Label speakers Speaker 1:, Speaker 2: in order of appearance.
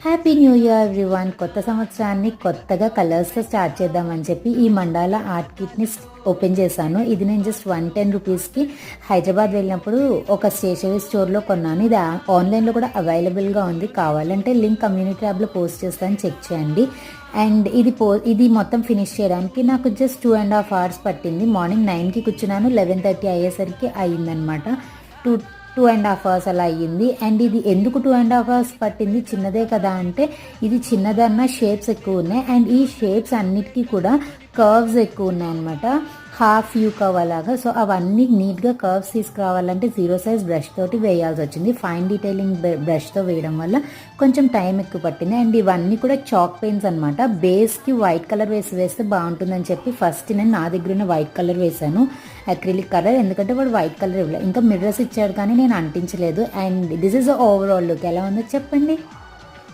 Speaker 1: Happy new year everyone. కొత్త సంవత్సరాన్ని కొత్తగా కలర్స్తో స్టార్ట్ చేద్దామని చెప్పి ఈ మండాల ఆర్ట్ కిట్ని ఓపెన్ చేశాను. ఇది నేను జస్ట్ 110 రూపీస్కి హైదరాబాద్ వెళ్ళినప్పుడు ఒక స్టేషనరీ స్టోర్లో కొన్నాను. ఇది ఆన్లైన్లో కూడా అవైలబుల్గా ఉంది. కావాలంటే లింక్ కమ్యూనిటీ ట్యాబ్లో పోస్ట్ చేస్తాను, చెక్ చేయండి. అండ్ ఇది మొత్తం ఫినిష్ చేయడానికి నాకు జస్ట్ 2.5 hours పట్టింది. మార్నింగ్ 9కి కూర్చున్నాను, 11:30 అయ్యేసరికి అయ్యిందనమాట. 2.5 hours అలా అయ్యింది. అండ్ ఇది ఎందుకు 2.5 hours పట్టింది, చిన్నదే కదా అంటే, ఇది చిన్నదన్న షేప్స్ ఎక్కువ ఉన్నాయి. అండ్ ఈ షేప్స్ అన్నిటికీ కూడా కర్వ్స్ ఎక్కువ ఉన్నాయి అనమాట, హాఫ్ యూ కర్వ్ అలాగా. సో అవన్నీ నీట్గా కర్వ్స్ తీసుకురావాలంటే 0 size బ్రష్ తోటి వేయాల్సి వచ్చింది. ఫైన్ డీటెయిలింగ్ బ్రష్తో వేయడం వల్ల కొంచెం టైం ఎక్కువ పట్టింది. అండ్ ఇవన్నీ కూడా చాక్ పెన్స్ అనమాట. బేస్కి వైట్ కలర్ వేస్తే బాగుంటుందని చెప్పి ఫస్ట్ నేను నా దగ్గర ఉన్న వైట్ కలర్ వేసాను, అక్రిలిక్ కలర్. ఎందుకంటే వాడు వైట్ కలర్ ఇవ్వలేదు. ఇంకా మిర్రర్స్ ఇచ్చాడు కానీ నేను అంటించలేదు. And this is overall look. ఎలా ఉందో చెప్పండి.